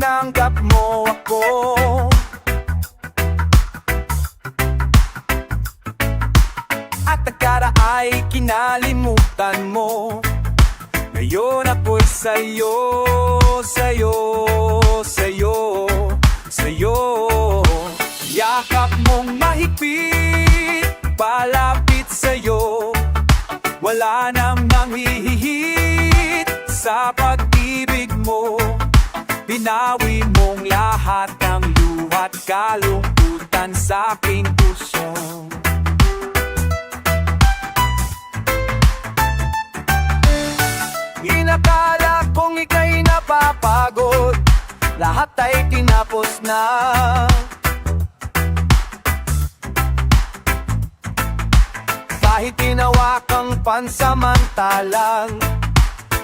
tinanggap mo ako. At akala ay kinalimutan mo. Ngayon ako'y sa'yo, sa'yo, sa'yo, sa'yo. Yakap mong mahigpit, palapit sa'yo. Wala namang hihigit sa pag-ibig mo. Binawi mong lahat ng luha't kalungkutan sa aking puso. Inakala kong ika'y napapagod, lahat ay tinapos na. Kahit tinawa kang pansamantalang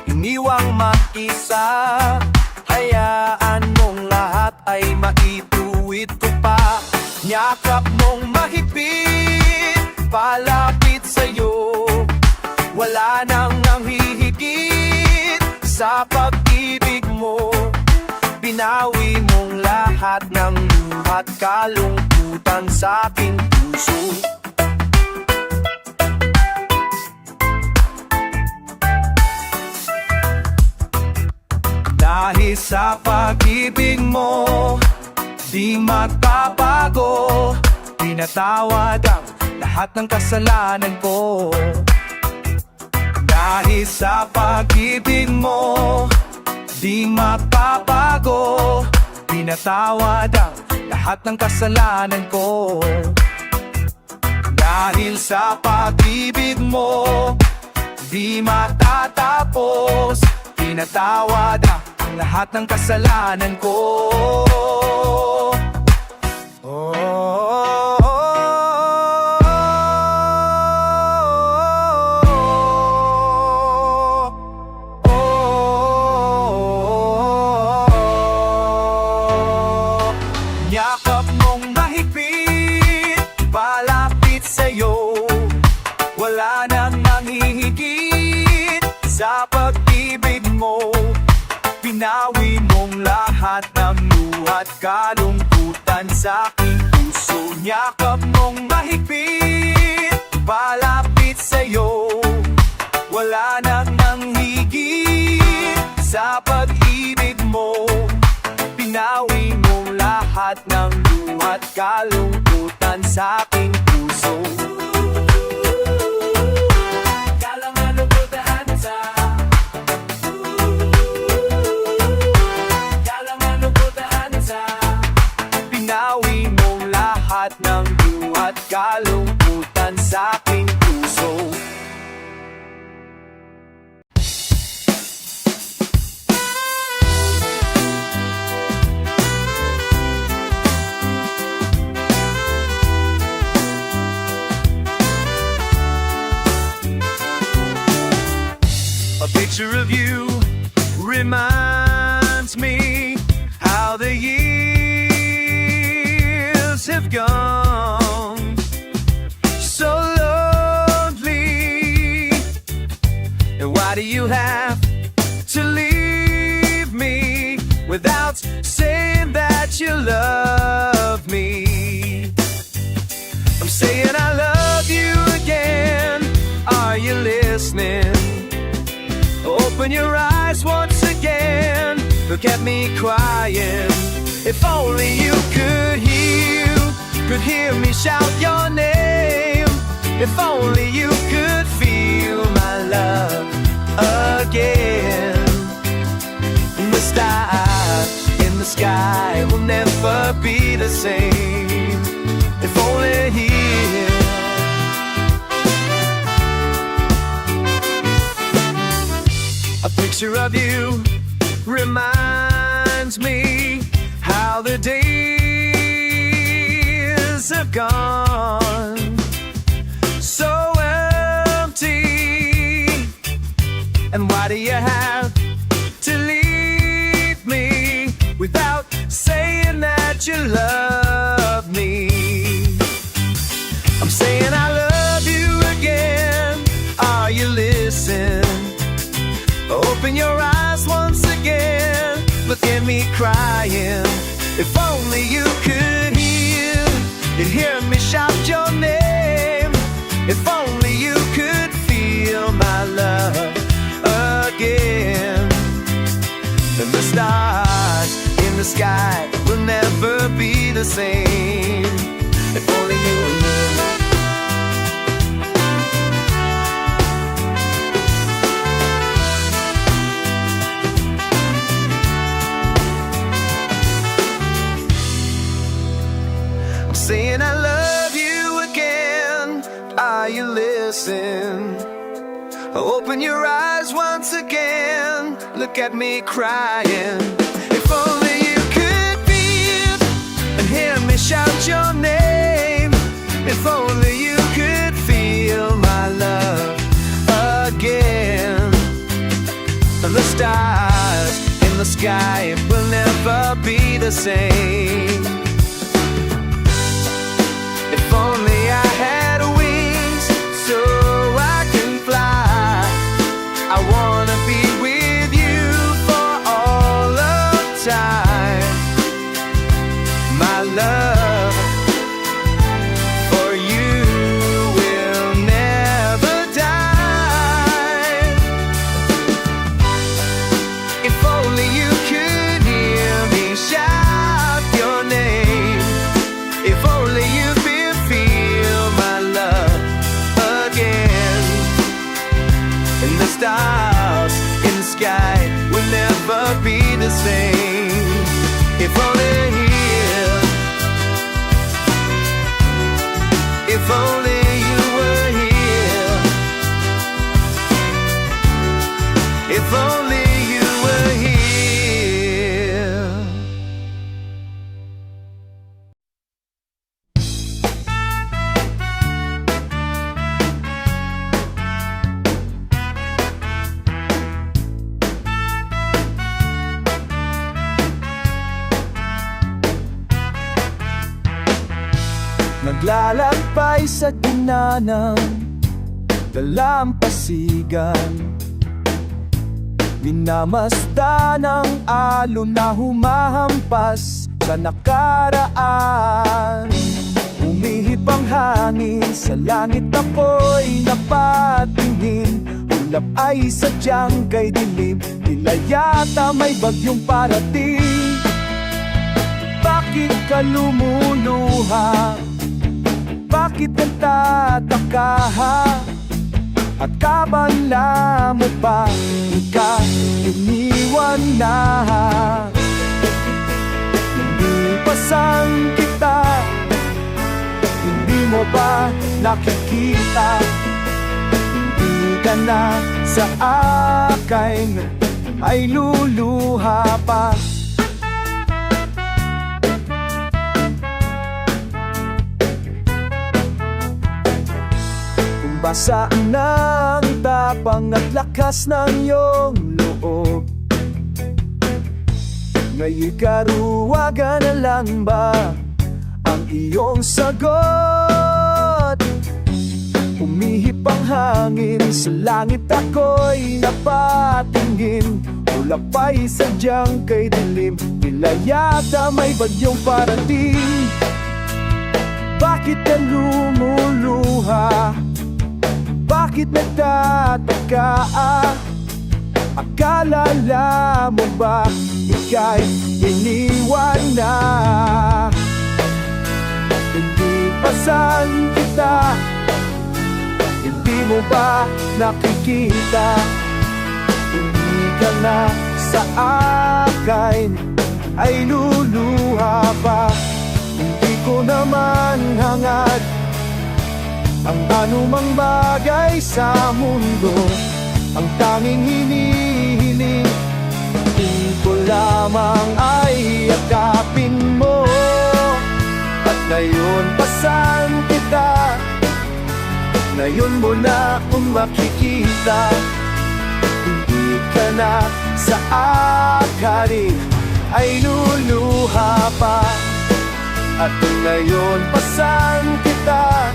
iniwang mag-isa, hayaan mong lahat ay maituwid ko pa. Yakap mong mahigpit, palapit sa'yo. Wala nang nanghihigit sa pag-ibig mo. Binawi mong lahat ng luha't kalungkutan sa aking puso. Dahil sa pag-ibig mo, di magbabago. Pinatawad ang lahat ng kasalanan ko. Dahil sa pag-ibig mo, di magbabago. Pinatawad ang lahat ng kasalanan ko. Dahil sa pag-ibig mo, di matatapos. Pinatawad ang lahat ng kasalanan ko. Yakap mong mahigpit, palapit sa'yo. Wala nang manghihigit sa pag-ibig mo. Binawi mong lahat ng luha't kalungkutan sa aking puso. Yakap mong mahigpit, palapit sa'yo. Wala nang nanghigit sa pag-ibig mo. Binawi mong lahat ng luha't kalungkutan sa aking puso. Binawi mong lahat ng luha't kalungkutan sa aking puso. A picture of you reminds me how the years have gone so lonely. And why do you have to leave me without saying that you love me? I'm saying I love you again. Are you listening? Open your eyes once again. Look at me crying. If only you could hear me shout your name. If only you could feel my love again. The stars in the sky will never be the same. If only here. A picture of you reminds me how the days have gone so empty. And why do you have to leave me without saying that you love me? I'm saying I love you again. Are you listening? Open your eyes once again. look at me crying. If only you could hear, you'd hear me shout your name. If only you could feel my love again. Then the stars in the sky will never be the same. If only you knew. I'm saying I love you again. Are you listening? Open your eyes once again. Look at me crying. If only you could feel and hear me shout your name. If only you could feel my love again. And the stars in the sky will never be the same. If only I had wings so I can fly. I wanna be with you for all of time. My love for you will never die. If only you could hear me shout your name. If only you could feel my love again. And the stars in the sky will never be the same. If only here, if only you were here, if only you were here. Naglalakbay sa gitna ng dalampasigan, minamasdan ng alon na humahampas sa nakaraan. Umihip ang hangin sa langit, ako'y napatingin. Ulap ay sadyang kay dilim, tila yata may bagyong parating. Bakit ka lumuluha? Bakit nagtataka? Akala mo ba ikaw iniwan na? Hindi pasang kita, hindi mo ba nakikita? Hindi ka na sa akin, ay luluha pa. Basa ng tapang at lakas ng iyong loob. Ngayon'y karuwagan na lang ba ang iyong sagot? Umihip ang hangin sa langit, ako'y napatingin. Ulap ay sadyang kay dilim, tila yata may bagyong parating. Bakit ka lumuluha? Bakit nagtataka? Akala mo ba ika'y iniwan na? Hindi pasan kita, hindi mo ba nakikita? Hindi ka na sa akin, ay luluha pa. Hindi ko naman hangad ang anumang bagay sa mundo. Ang tanging hinihiling ko lamang ay yakapin mo. At ngayon pasan kita, ngayon mo na kung makikita. Hindi ka na sa akin, ay luluha pa. At ngayon pasan kita,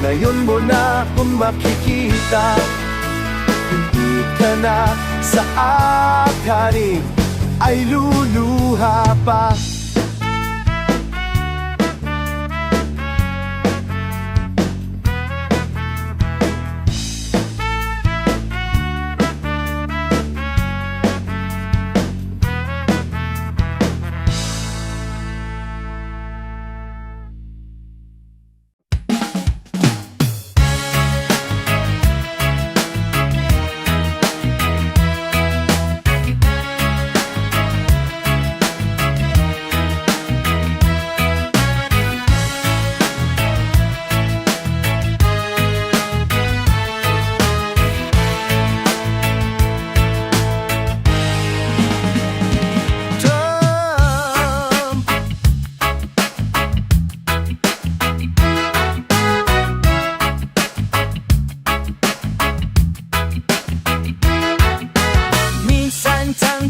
ngayon mo na kung makikita. Hindi ka na sa akin, ay luluha pa.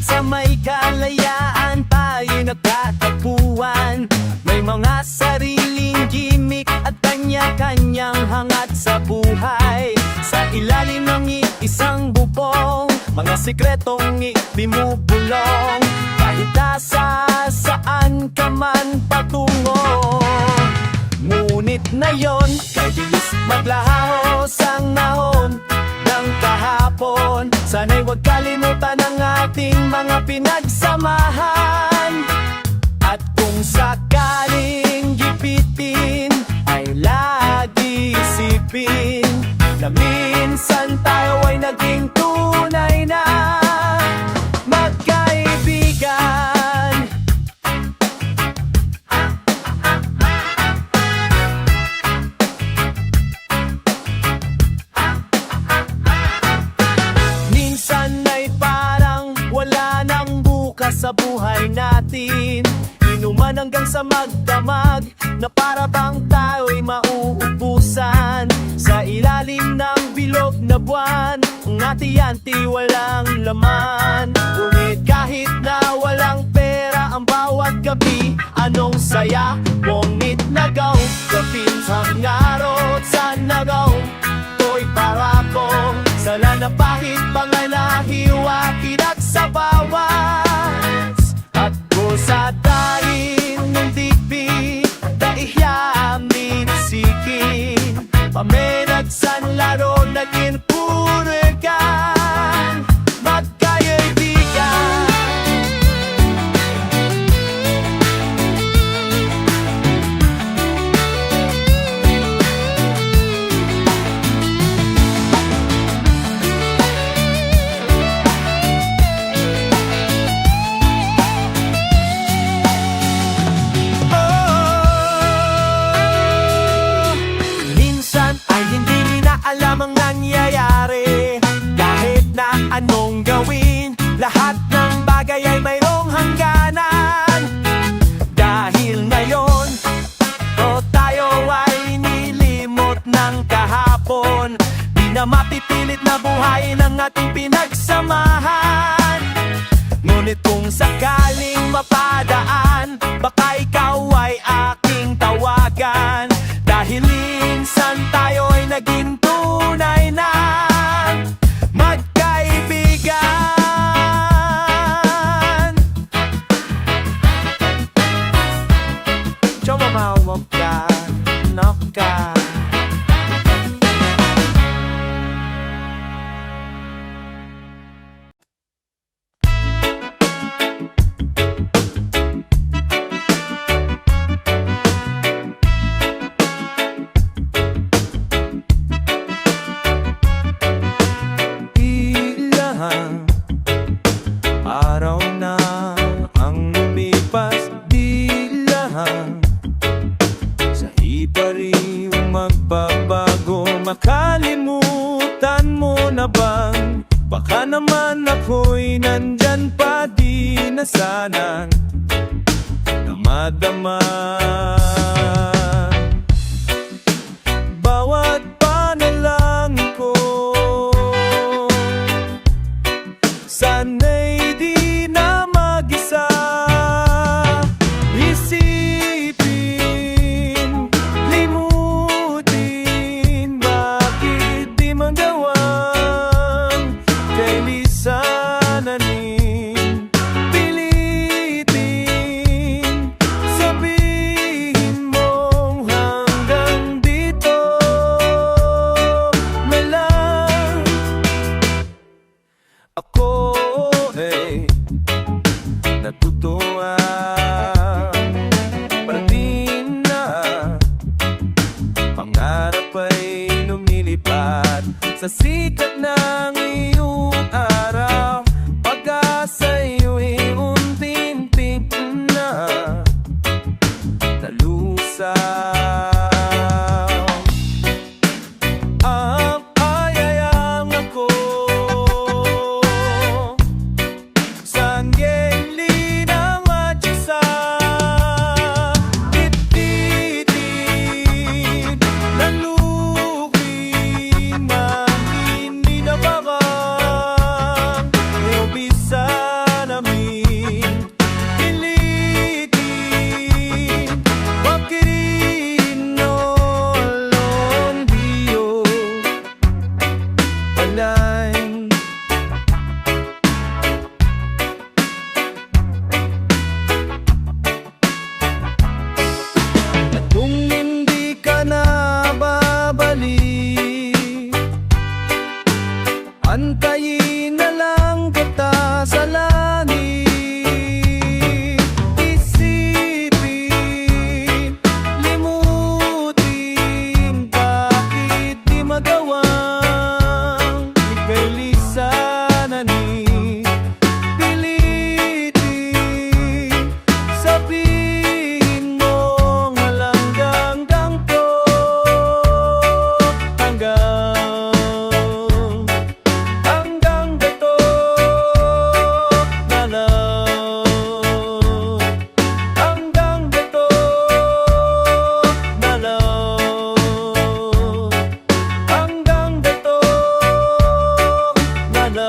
Sa may kalayaan tayo nagtatagpuan. May mga sariling gimmick at kanya-kanyang hangat sa buhay. Sa ilalim ng isang bubong, mga sikretong ibinubulong. Kahit nasa saan ka man patungo, ngunit na yon, kay bilis maglahos ang nahon ng kahapon. Sana'y huwag kalimutan ang ating mga pinagsamahan. At kung sakaling gipitin, ay lagi isipin na minsan tayo ay naging tunay na magkaibigan. Sa buhay natin, inuman hanggang sa magdamag, na para bang tayo'y mauubusan. Sa ilalim ng bilog na buwan, ang ati-anti walang laman. Ngunit kahit na walang pera ang bawat gabi, anong saya, ngumit nagaw, kapit ang ngarot sa nagaw. To'y para ko, sala na pahit, pangalahiwa, kinak sa bawas. At sa dahin ng digpi, daiyamin sikin, pamenag san laro naging purigan, magkaibigan. Alam ang nangyayari, kahit na anong gawin, lahat ng bagay ay mayroong hangganan. Dahil ngayon, tayo ay nilimot ng kahapon. Di na mapipilit na buhay ng ating pinagsamahan. Ngunit kung sakaling mapadaan, baka ikaw ay aking tawagan. Dahil minsan tayo ay naging tunay na magkaibigan. Chomamawag ka, knock ka. Araw na ang lumipas, di lang sa ipariw magbabago. Makalimutan mo na bang baka naman ako'y nandyan pa, di na sanang damadama. Bawat panalangin ko, sana'y di na mag-isa. Isipin, limutin, bakit di magawang kay lisanin. Piliin natutuhan. Parating na, pangarap ay lumilipad sa sikat ng iyong araw. Pag-asa'y unti-unti na nalusaw. Ang ayayang ako sa ngeli ng matyasa, tititin ng luwi na hindi nababang eobisa namin. Pilitin makinolong diyo panay. At kung hindi ka na babalik, antayin na lang kita sa langit. Isipin, limutin, bakit di magawang ika'y lisananin. Pilitin, sabihin mong halanggang ganito, hanggang dito na lang, hanggang dito na lang, hanggang dito na lang.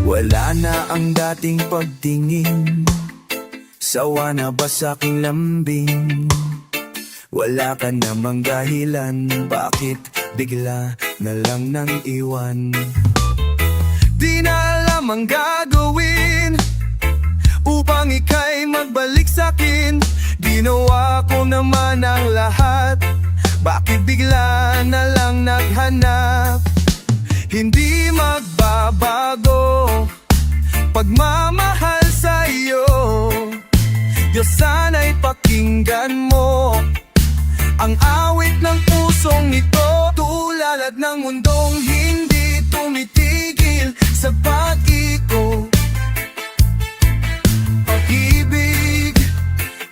Wala na ang dating pagtingin, sawa na ba sa'king lambing? Wala ka namang dahilan, bakit bigla na lang nang iwan? Di na alam ang gagawin upang ika'y magbalik sa'kin. Ginawa ko naman ang lahat, bakit bigla na lang naghanap? Hindi magbabago pagmamahal sa iyo. Diyos, sana'y pakinggan mo ang awit ng pusong ito. Tulad ng mundong hindi tumitigil sa pag-ikot. Pag-ibig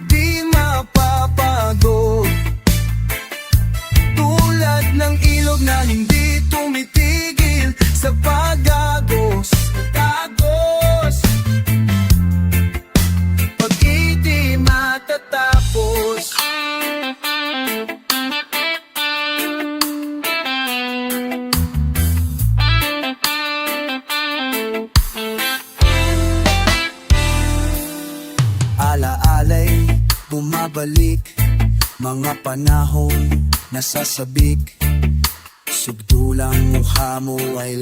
di mapapagod, tulad ng ilog na hindi tumitigil sa pag-agos. Pag-ibig matatapos. Alaala'y bumabalik, mga panahong nasasabik. Sugdulang mukha mo ay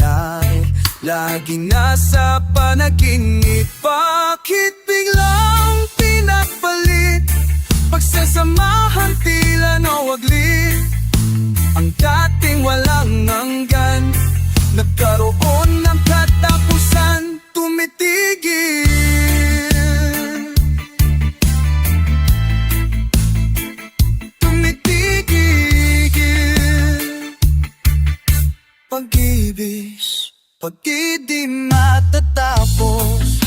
laging nasa panaginip. Bakit biglang pinagpalit? Pagsasamahan tila nawaglit, ang dating walang hanggan nagkaroon ng katapusan. Tumitigil, pag-ibig, pag-ibig di matatapos.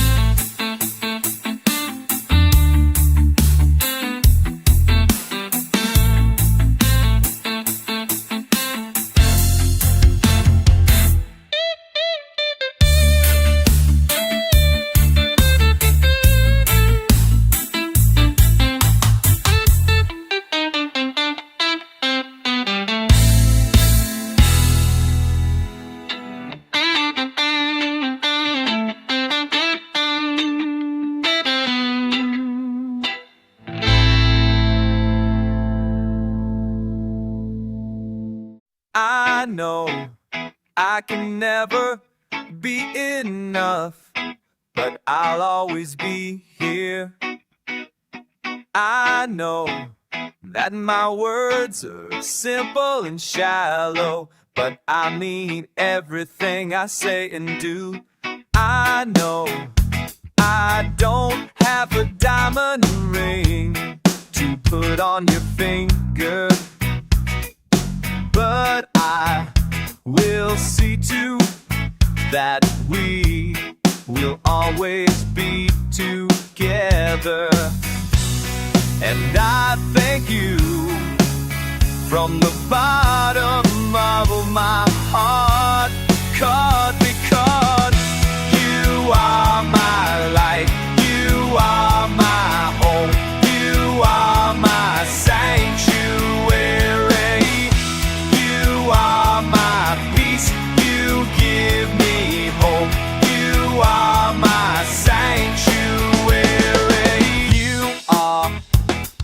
I know I can never be enough, but I'll always be here. I know that my words are simple and shallow, but I mean everything I say and do. I know I don't have a diamond ring to put on your finger, but I will see to that we will always be together. And I thank you from the bottom of my heart, because you are my light, you are my home, you are my sanctuary, you are my peace, you give me hope, you are my sanctuary, you are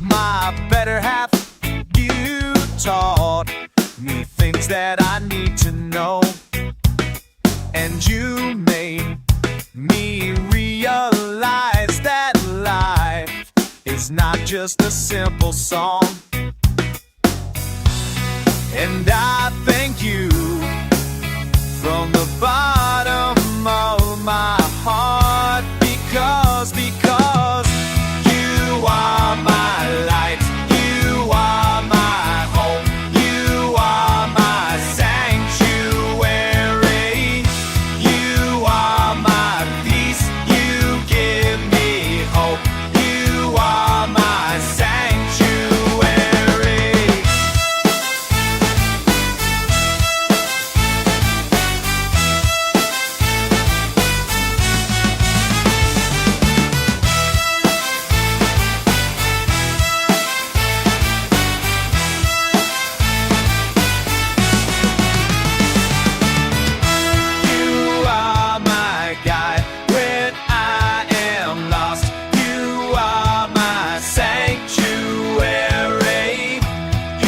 my better half. You taught me things that I need to know, and you made me realize that life is not just a simple song. And I thank you from the bottom of my heart, because you are my light, you are my home, you are my sanctuary, you are my peace, you give me hope, you are my sanctuary. You are my guide when I am lost. You are my sanctuary.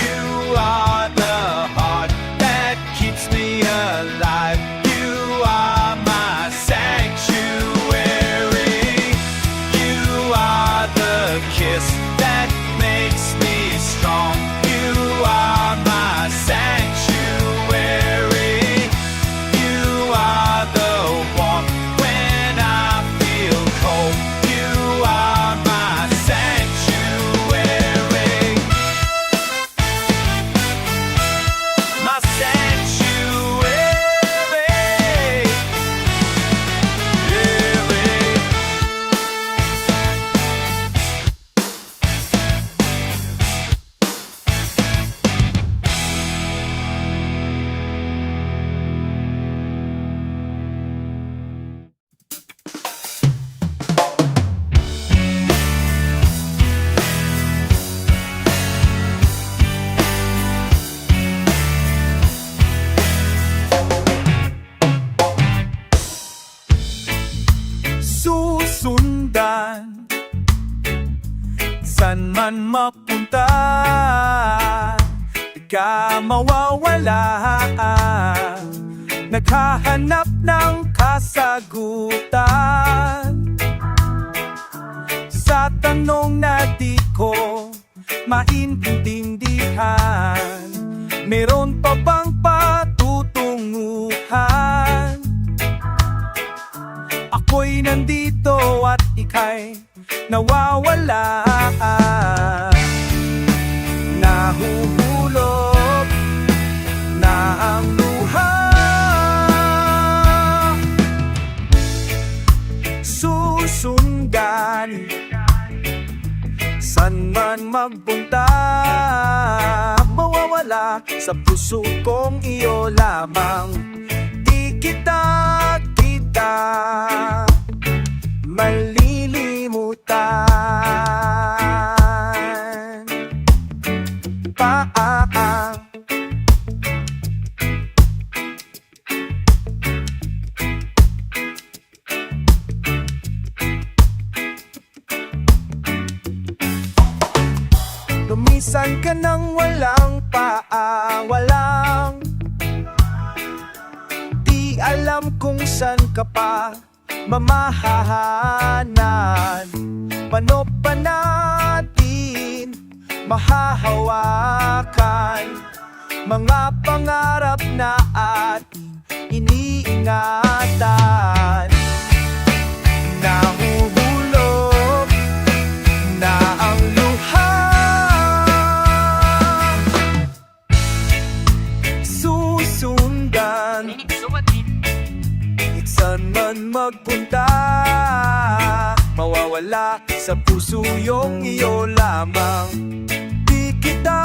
You are the heart that keeps me alive. You are my sanctuary. You are the kiss that makes me strong. You are my sanctuary. You are the warmth when I feel cold. You are my sanctuary. My sanctuary. Susundan san man mapunta, di ka mawawala. Naghahanap ng kasagutan sa tanong na di ko maintindihan. Meron pa bang patutunguhan? Ako'y nandito at ika'y nawawala. Nahuhulog na ang luha. Susundan san man magpunta, mawawala sa puso kong iyo lamang. Di kita malilimutan pa. Lumisan ka nang walang paawalang alam kung saan ka pa mamahahanan. Paano pa natin mahahawakan mga pangarap na ating iniingatan? Nahuhulog na ang luha, susundan saan man magpunta, mawawala sa puso yung iyo lamang. Di kita